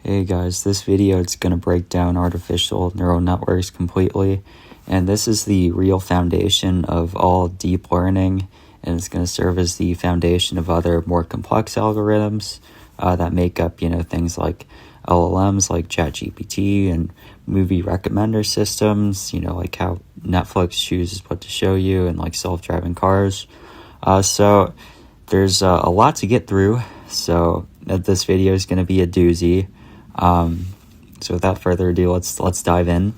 Hey guys, this video is going to break down artificial neural networks completely, and this is the real foundation of all deep learning, and it's going to serve as the foundation of other more complex algorithms that make up, things like LLMs like ChatGPT and movie recommender systems, like how Netflix chooses what to show you, and like self-driving cars. So there's a lot to get through, so this video is going to be a doozy. So without further ado, let's dive in.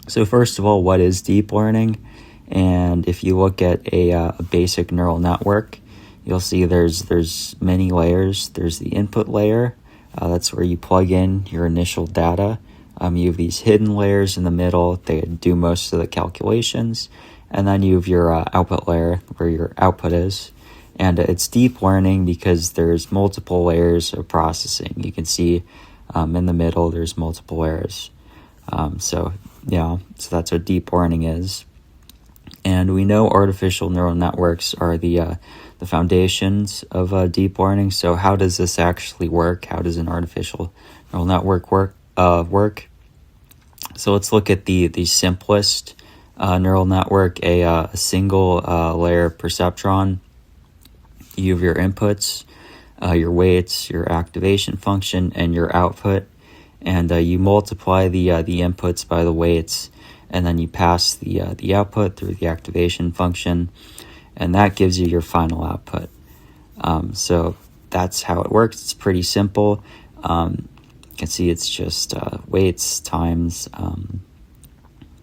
So first of all, what is deep learning? And if you look at a basic neural network, you'll see there's many layers. There's the input layer. That's where you plug in your initial data. You have these hidden layers in the middle. They do most of the calculations. And then you have your output layer where your output is. And it's deep learning because there's multiple layers of processing. You can see in the middle, there's multiple layers. So that's what deep learning is. And we know artificial neural networks are the foundations of deep learning. So how does this actually work? How does an artificial neural network work? So let's look at the simplest neural network, a single layer perceptron. You have your inputs, your weights, your activation function, and your output, and you multiply the inputs by the weights, and then you pass the output through the activation function, and that gives you your final output. So that's how it works. It's pretty simple. You can see it's just weights times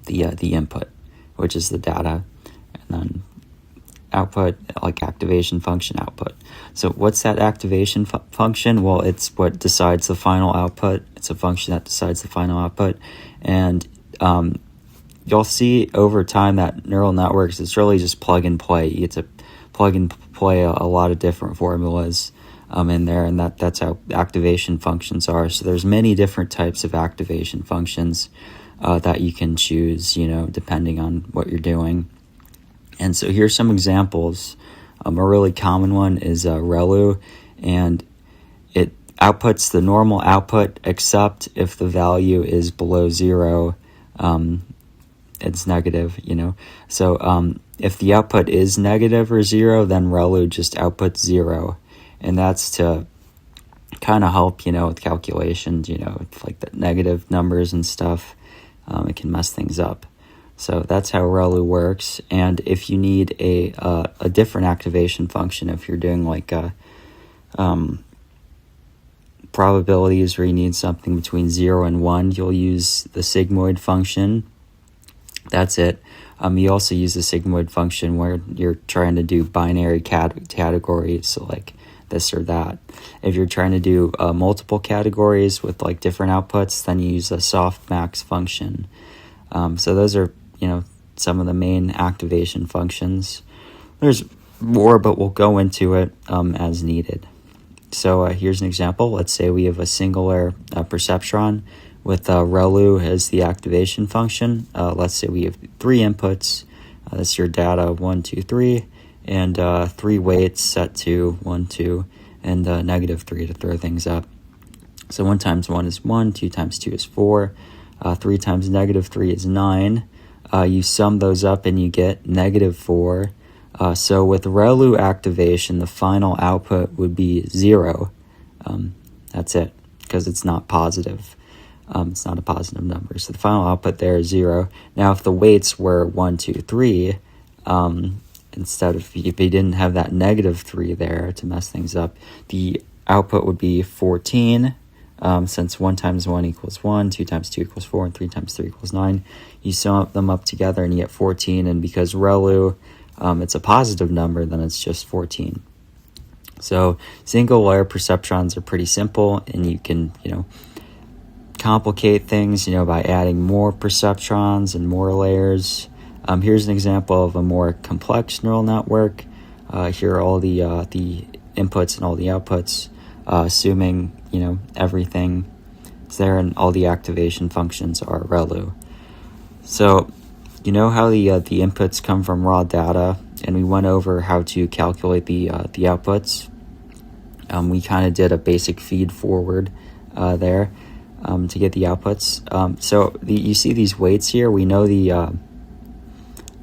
the input, which is the data, and then output, like activation function output. So what's that activation function? Well, it's what decides the final output. It's a function that decides the final output. And you'll see over time that neural networks, it's really just plug and play. You get to plug and play a lot of different formulas in there, and that's how activation functions are. So there's many different types of activation functions that you can choose, depending on what you're doing. And so here's some examples. A really common one is ReLU, and it outputs the normal output except if the value is below 0, it's negative, So if the output is negative or 0, then ReLU just outputs 0. And that's to kind of help, with calculations, with like the negative numbers and stuff. It can mess things up. So that's how ReLU works. And if you need a different activation function, if you're doing like probabilities where you need something between 0 and 1, you'll use the sigmoid function. That's it. You also use the sigmoid function where you're trying to do binary categories, so like this or that. If you're trying to do multiple categories with like different outputs, then you use a softmax function. So those are some of the main activation functions. There's more, but we'll go into it as needed. So here's an example. Let's say we have a single layer perceptron with ReLU as the activation function. Let's say we have 3 inputs. That's your data, 1, 2, 3, and 3 weights set to 1, 2, and -3 to throw things up. So 1 times 1 is 1, 2 times 2 is 4, 3 times -3 is 9. You sum those up and you get -4. So with ReLU activation, the final output would be 0. That's it, because it's not positive. It's not a positive number. So the final output there is 0. Now, if the weights were 1, 2, 3, instead of, if you didn't have that -3 there to mess things up, the output would be 14. Since 1 times 1 equals 1, 2 times 2 equals 4, and 3 times 3 equals 9. You sum them up together and you get 14, and because ReLU, it's a positive number, then it's just 14. So single layer perceptrons are pretty simple, and you can, complicate things, by adding more perceptrons and more layers. Here's an example of a more complex neural network. Here are all the inputs and all the outputs, assuming everything is there and all the activation functions are ReLU. So how the inputs come from raw data, and we went over how to calculate the outputs. We kind of did a basic feed forward there, to get the outputs. You see these weights here. We know the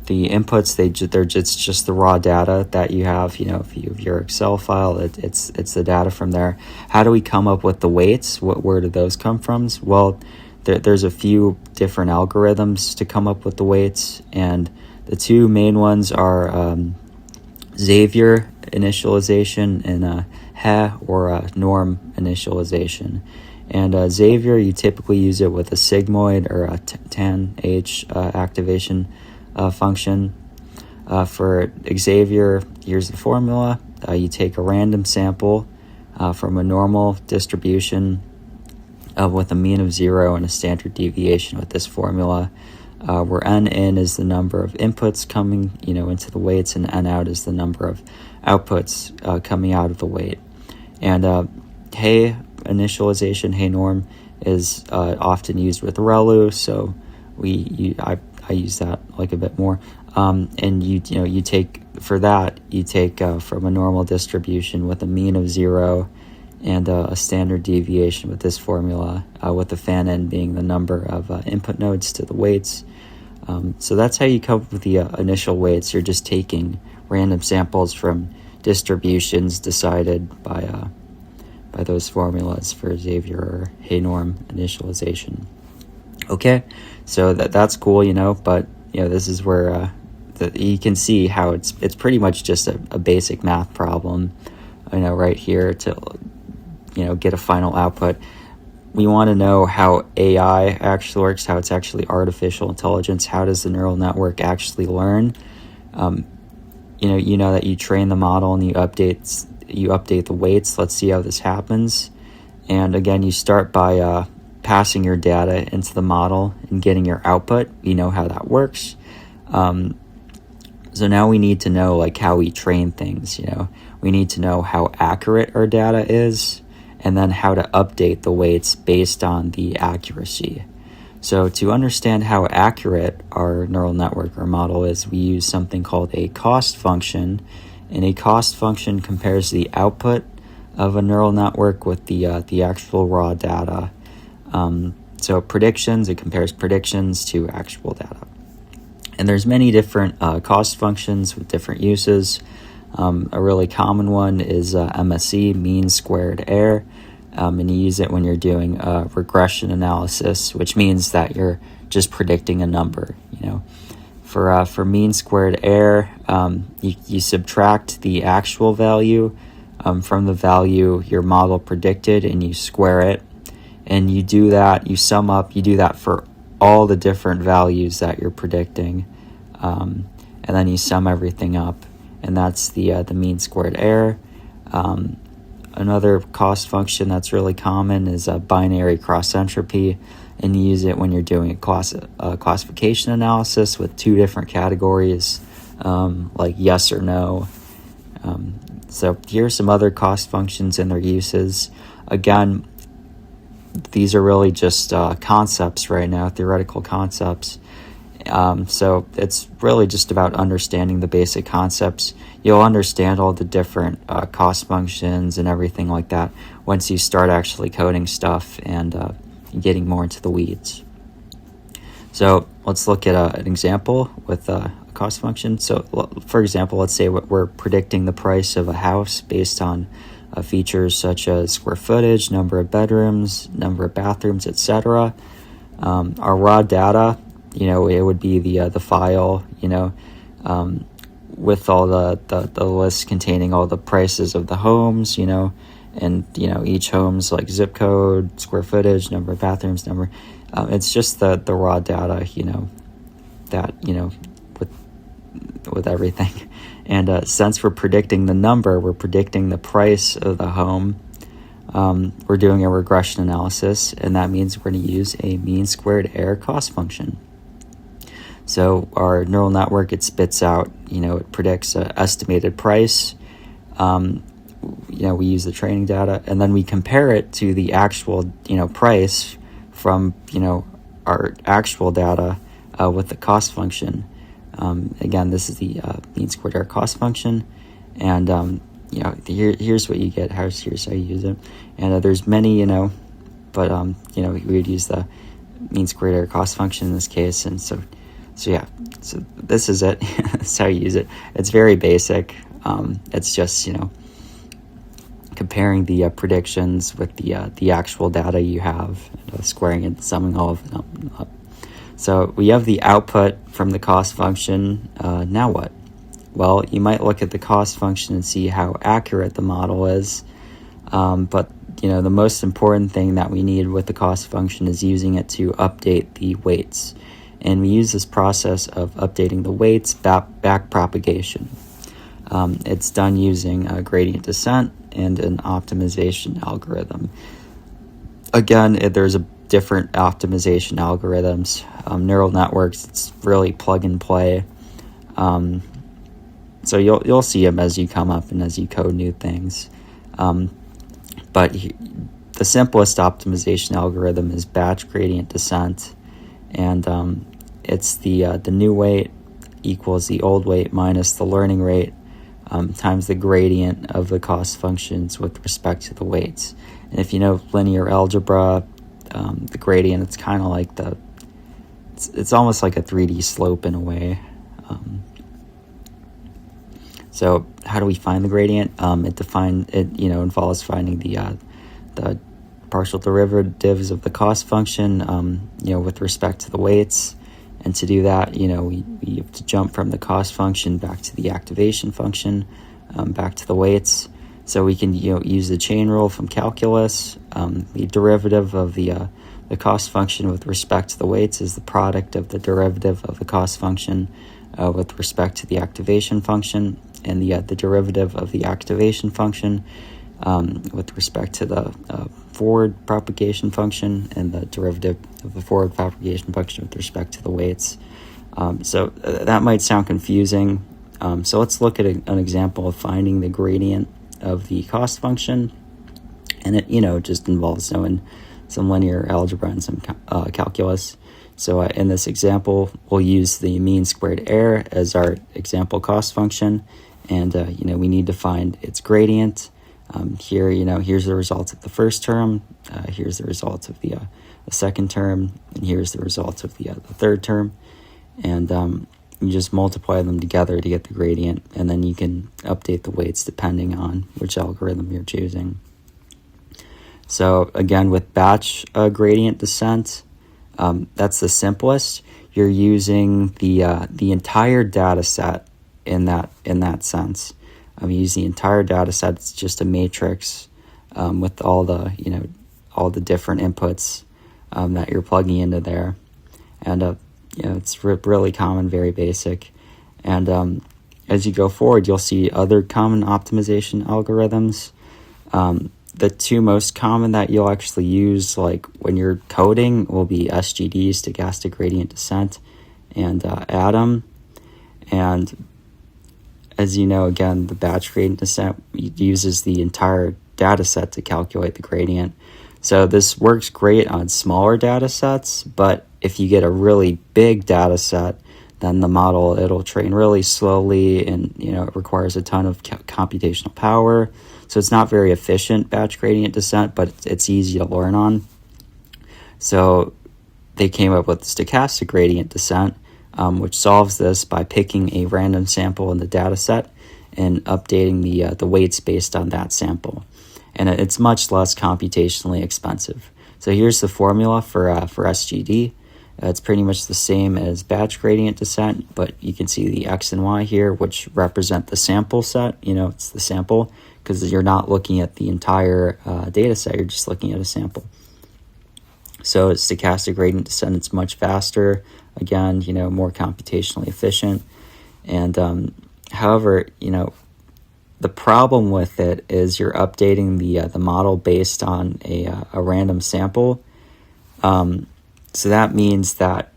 inputs, they're just the raw data that you have. If you have your Excel file, it's the data from there. How do we come up with the weights? Where do those come from? Well, there's a few different algorithms to come up with the weights, and the two main ones are Xavier initialization and He or norm initialization. And Xavier, you typically use it with a sigmoid or a tan-H activation function. For Xavier, here's the formula. You take a random sample from a normal distribution with a mean of 0 and a standard deviation with this formula, where n is the number of inputs coming into the weights, and n out is the number of outputs coming out of the weight. And He initialization, He norm, is often used with ReLU, so I use that like a bit more. And you take from a normal distribution with a mean of 0 and a standard deviation with this formula, with the fan end being the number of input nodes to the weights. So that's how you come up with the initial weights. You're just taking random samples from distributions decided by those formulas for Xavier or He norm initialization. Okay, so that's cool, but this is where you can see how it's pretty much just a basic math problem, right here to get a final output. We want to know how AI actually works, how it's actually artificial intelligence. How does the neural network actually learn? You know that you train the model and you update the weights. Let's see how this happens. And again, you start by passing your data into the model and getting your output. You know how that works. So now we need to know how we train things. We need to know how accurate our data is, and then how to update the weights based on the accuracy. So to understand how accurate our neural network or model is, we use something called a cost function. And a cost function compares the output of a neural network with the actual raw data. So predictions, it compares predictions to actual data. And there's many different cost functions with different uses. A really common one is MSE, mean squared error. And you use it when you're doing regression analysis, which means that you're just predicting a number. For mean squared error, you subtract the actual value from the value your model predicted, and you square it. And you do that, you sum up, you do that for all the different values that you're predicting. And then you sum everything up. And that's the mean squared error. Another cost function that's really common is a binary cross entropy, and you use it when you're doing a classification analysis with two different categories, like yes or no. So here are some other cost functions and their uses. Again, these are really just concepts right now, theoretical concepts. So it's really just about understanding the basic concepts. You'll understand all the different cost functions and everything like that once you start actually coding stuff and getting more into the weeds. So let's look at an example with a cost function. So for example, let's say we're predicting the price of a house based on features such as square footage, number of bedrooms, number of bathrooms, etc. Our raw data, it would be the file, with all the lists containing all the prices of the homes, and each home's zip code, square footage, number of bathrooms, number. It's just the raw data, that with everything. And since we're predicting the number, we're predicting the price of the home. We're doing a regression analysis, and that means we're going to use a mean squared error cost function. So our neural network, it spits out, it predicts an estimated price. We use the training data, and then we compare it to the actual, price from, our actual data with the cost function. Again, this is the mean squared error cost function, and here's what you get. Here's how you use it. And there's many, but we would use the mean squared error cost function in this case. And so this is it. That's how you use it. It's very basic. It's just comparing the predictions with the actual data you have, and, squaring it, summing all of them up. So we have the output from the cost function. Now what? Well, you might look at the cost function and see how accurate the model is. But the most important thing that we need with the cost function is using it to update the weights. And we use this process of updating the weights back propagation. It's done using a gradient descent and an optimization algorithm. Again, there's a different optimization algorithms. Neural networks, it's really plug and play. So you'll see them as you come up and as you code new things. But the simplest optimization algorithm is batch gradient descent, and it's the new weight equals the old weight minus the learning rate times the gradient of the cost functions with respect to the weights. And if you know linear algebra, the gradient, it's kind of like it's almost like a 3D slope in a way. So how do we find the gradient? It involves finding the partial derivatives of the cost function, with respect to the weights. And to do that, we have to jump from the cost function back to the activation function, back to the weights. So we can use the chain rule from calculus. The derivative of the cost function with respect to the weights is the product of the derivative of the cost function with respect to the activation function, and the derivative of the activation function with respect to the forward propagation function, and the derivative of the forward propagation function with respect to the weights. So that might sound confusing. So let's look at an example of finding the gradient of the cost function, and it just involves knowing some linear algebra and some calculus. So in this example, we'll use the mean squared error as our example cost function, and we need to find its gradient. Here, here's the result of the first term, here's the result of the second term, and here's the result of the third term, and you just multiply them together to get the gradient, and then you can update the weights depending on which algorithm you're choosing. So again, with batch gradient descent, that's the simplest. You're using the entire data set in that sense. You use the entire data set. It's just a matrix with all the different inputs that you're plugging into there, and it's really common, very basic. And as you go forward, you'll see other common optimization algorithms. The two most common that you'll actually use, like when you're coding, will be SGD, stochastic gradient descent, and ATOM. And as you know, again, the batch gradient descent uses the entire data set to calculate the gradient. So this works great on smaller data sets, but if you get a really big data set, then the model, it'll train really slowly, and it requires a ton of computational power. So it's not very efficient, batch gradient descent, but it's easy to learn on. So they came up with stochastic gradient descent, which solves this by picking a random sample in the data set and updating the weights based on that sample. And it's much less computationally expensive. So here's the formula for SGD. It's pretty much the same as batch gradient descent, but you can see the X and Y here, which represent the sample set. It's the sample, because you're not looking at the entire data set, you're just looking at a sample. So stochastic gradient descent, it's much faster, again, more computationally efficient. And however, the problem with it is you're updating the model based on a random sample. So that means that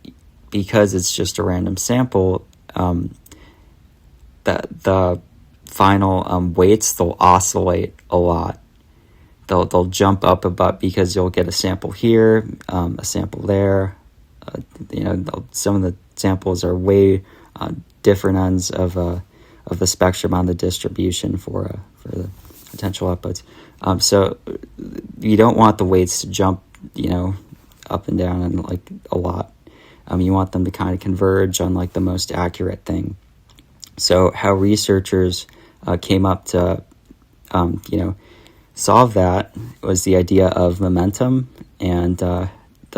because it's just a random sample, that the final weights, they'll oscillate a lot. They'll jump up a bit because you'll get a sample here, a sample there. Some of the samples are way different ends of the spectrum on the distribution for the potential outputs. So you don't want the weights to jump up and down and like a lot. You want them to kind of converge on like the most accurate thing. So how researchers came up to solve that was the idea of momentum. And the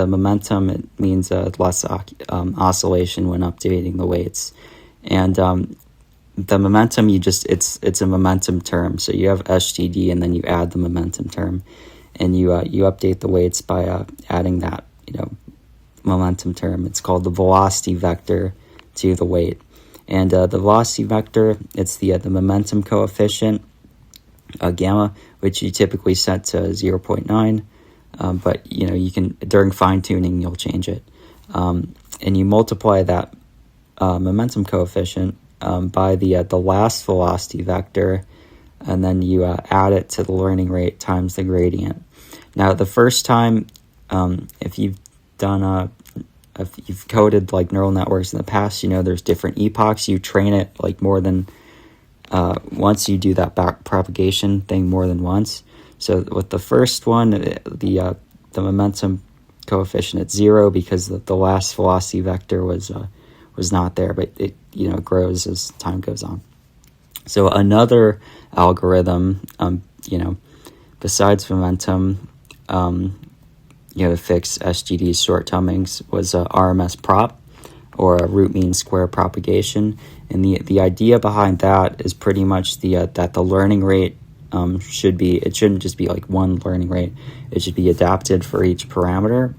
momentum, it means less oscillation when updating the weights. And the momentum, it's a momentum term. So you have SGD and then you add the momentum term, and you update the weights by adding that momentum term. It's called the velocity vector to the weight. And the velocity vector, it's the momentum coefficient, gamma, which you typically set to 0.9, but you can, during fine tuning, you'll change it, and you multiply that momentum coefficient by the last velocity vector, and then you add it to the learning rate times the gradient. Now, the first time, if you've coded like neural networks in the past, there's different epochs. You train it like more than once. You do that back propagation thing more than once. So with the first one, the momentum coefficient at 0 because the last velocity vector was not there, but it grows as time goes on. So another algorithm, besides momentum, to fix SGD's shortcomings was RMS prop, or a root mean square propagation. And the idea behind that is pretty much that the learning rate shouldn't just be like one learning rate. It should be adapted for each parameter.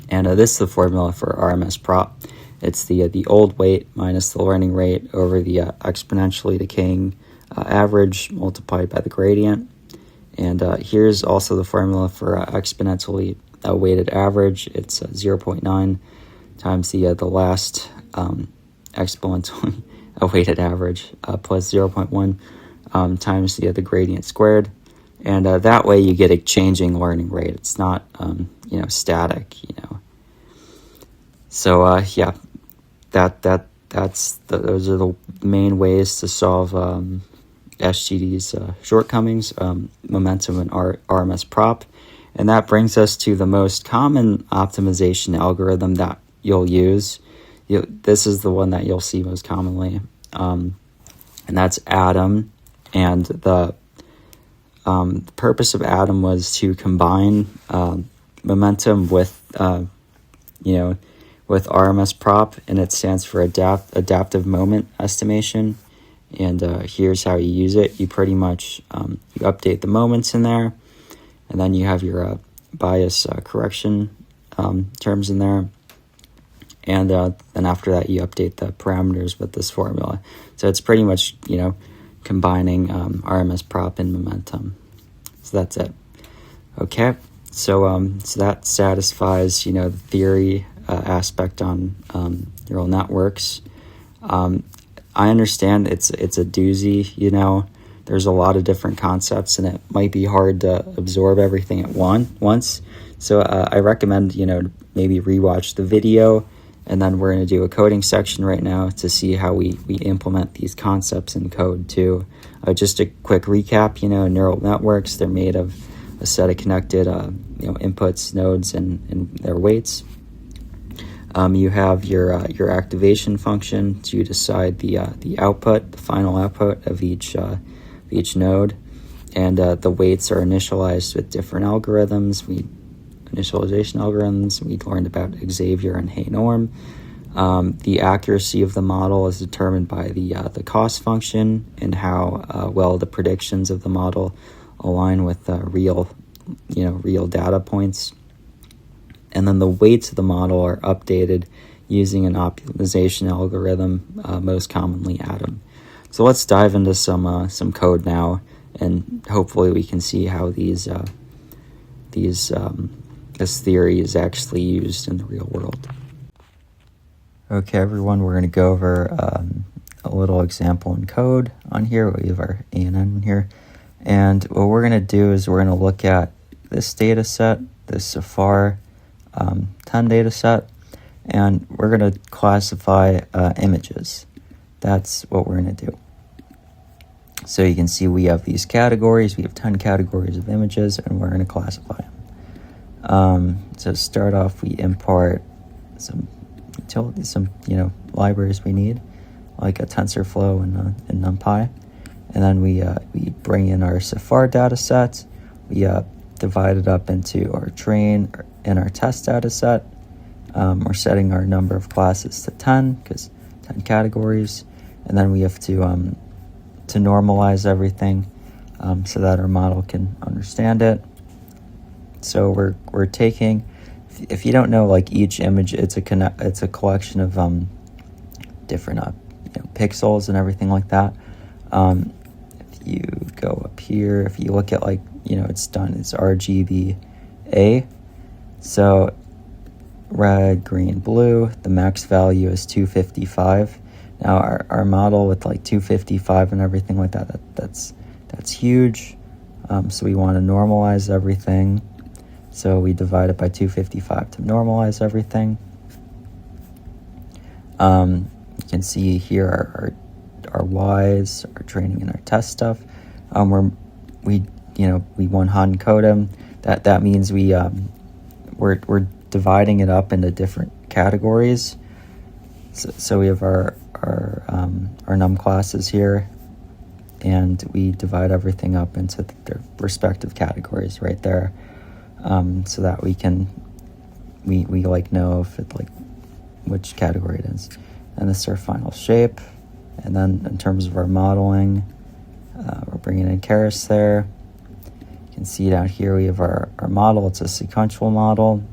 And this is the formula for RMS prop. It's the old weight minus the learning rate over the exponentially decaying average multiplied by the gradient. And here's also the formula for exponentially weighted average. It's 0.9 times the last exponentially weighted average plus 0.1 times the gradient squared. And that way you get a changing learning rate. It's not static. So those are the main ways to solve SGD's shortcomings, momentum and RMS prop. And that brings us to the most common optimization algorithm that you'll use. This is the one that you'll see most commonly, and that's ADAM. And the purpose of ADAM was to combine momentum with RMS prop, and it stands for adaptive moment estimation. And here's how you use it. You pretty much you update the moments in there, and then you have your bias correction terms in there. And then after that, you update the parameters with this formula. So it's pretty much, combining RMS prop and momentum. So that's it. Okay. So that satisfies, the theory aspect on neural networks. I understand it's a doozy, there's a lot of different concepts, and it might be hard to absorb everything at once. So I recommend, maybe rewatch the video, and then we're going to do a coding section right now to see how we implement these concepts in code too. Just a quick recap, neural networks, they're made of a set of connected, inputs, nodes, and their weights. You have your activation function to decide the output, the final output of each node, and the weights are initialized with different algorithms. Initialization algorithms. We learned about Xavier and Hay norm. The accuracy of the model is determined by the cost function and how well the predictions of the model align with real data points. And then the weights of the model are updated using an optimization algorithm, most commonly ADAM. So let's dive into some code now, and hopefully we can see how this theory is actually used in the real world. Okay, everyone, we're going to go over a little example in code on here. We have our ANN in here. And what we're going to do is we're going to look at this data set, this Safar 10 data set, and we're going to classify images. That's what we're going to do. So you can see we have these categories. We have 10 categories of images, and we're going to classify them. So to start off, we import some utilities, some libraries we need, like a TensorFlow and NumPy, and then we bring in our Safar data set. We divide it up into our train and our test data set. We're setting our number of classes to 10 because 10 categories, and then we have to normalize everything so that our model can understand it. So we're taking, if you don't know, like each image, it's a collection of different pixels and everything like that. If you go up here, if you look at it's RGBA. So red, green, blue. The max value is 255. Now our model with 255 and everything like that's huge. So we want to normalize everything. So we divide it by 255 to normalize everything. You can see here our Y's, our training and our test stuff. We want to encode them. That means we're dividing it up into different categories. So we have our num classes here, and we divide everything up into their respective categories right there, so that we know if it which category it is. And this is our final shape. And then in terms of our modeling, we're bringing in Keras there. You can see down here we have our model. It's a sequential model.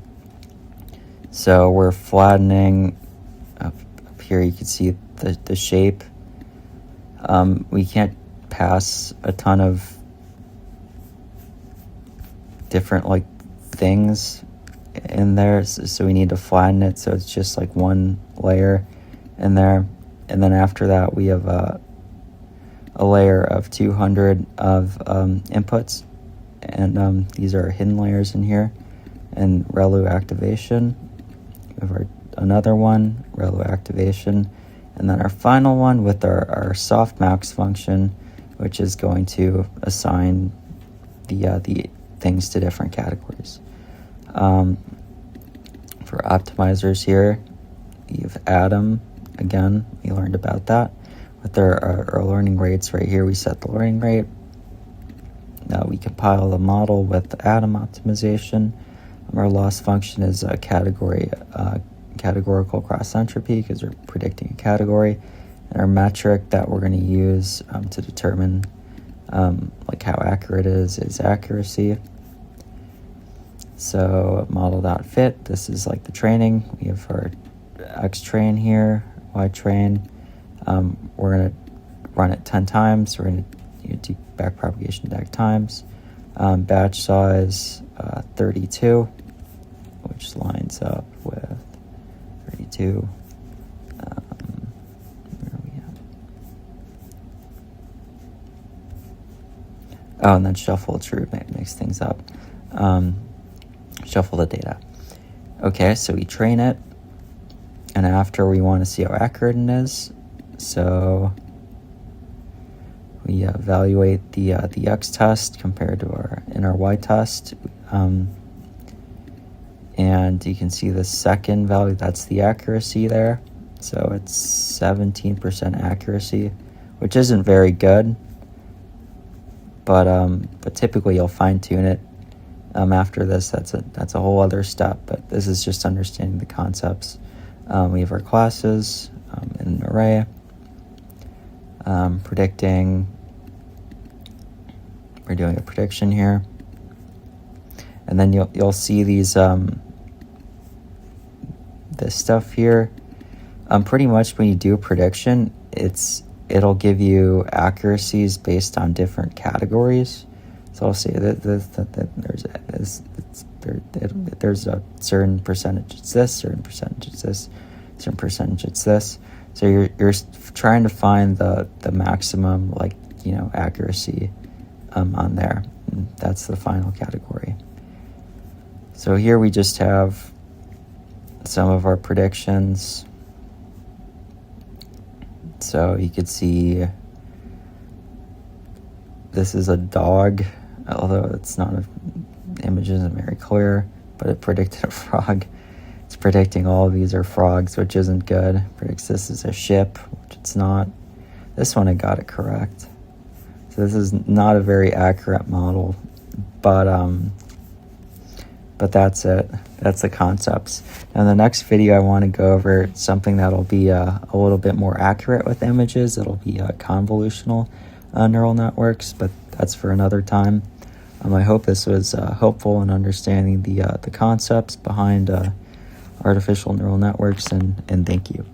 So we're flattening up here. You can see the shape. We can't pass a ton of different things in there, so we need to flatten it so it's just one layer in there. And then after that we have a layer of 200 of inputs, and these are hidden layers in here, and ReLU activation. We have another one, ReLU activation, and then our final one with our softmax function, which is going to assign the things to different categories. For optimizers here, you have Atom. Again, we learned about that. With our learning rates right here, we set the learning rate. Now we compile the model with the Atom optimization. Our loss function is a categorical cross entropy because we're predicting a category. And our metric that we're going to use to determine how accurate it is accuracy. So model.fit, this is the training. We have our X train here, Y train. We're going to run it 10 times. We're going to do backpropagation DAG times. Batch size 32, which lines up with 32. Where are we at? Oh, and then shuffle true makes things up. Shuffle the data. Okay, so we train it, and after we want to see how accurate it is, so we evaluate the X test compared to our Y test, and you can see the second value, that's the accuracy there. So it's 17% accuracy, which isn't very good, but typically you'll fine tune it. After this, that's a whole other step, but this is just understanding the concepts. We have our classes in an array, predicting. We're doing a prediction here, and then you'll see these this stuff here. Pretty much when you do a prediction, it'll give you accuracies based on different categories. So I'll say that there's a certain percentage it's this, certain percentage it's this, certain percentage it's this. So you're trying to find the maximum accuracy on there. And that's the final category. So here we just have some of our predictions. So you could see this is a dog, although it's not, image isn't very clear. but it predicted a frog. It's predicting all of these are frogs, which isn't good. It predicts this is a ship, which it's not. This one, I got it correct. So this is not a very accurate model, but that's it. That's the concepts. Now, in the next video, I want to go over something that'll be a little bit more accurate with images. It'll be convolutional neural networks, but that's for another time. I hope this was helpful in understanding the concepts behind artificial neural networks, and thank you.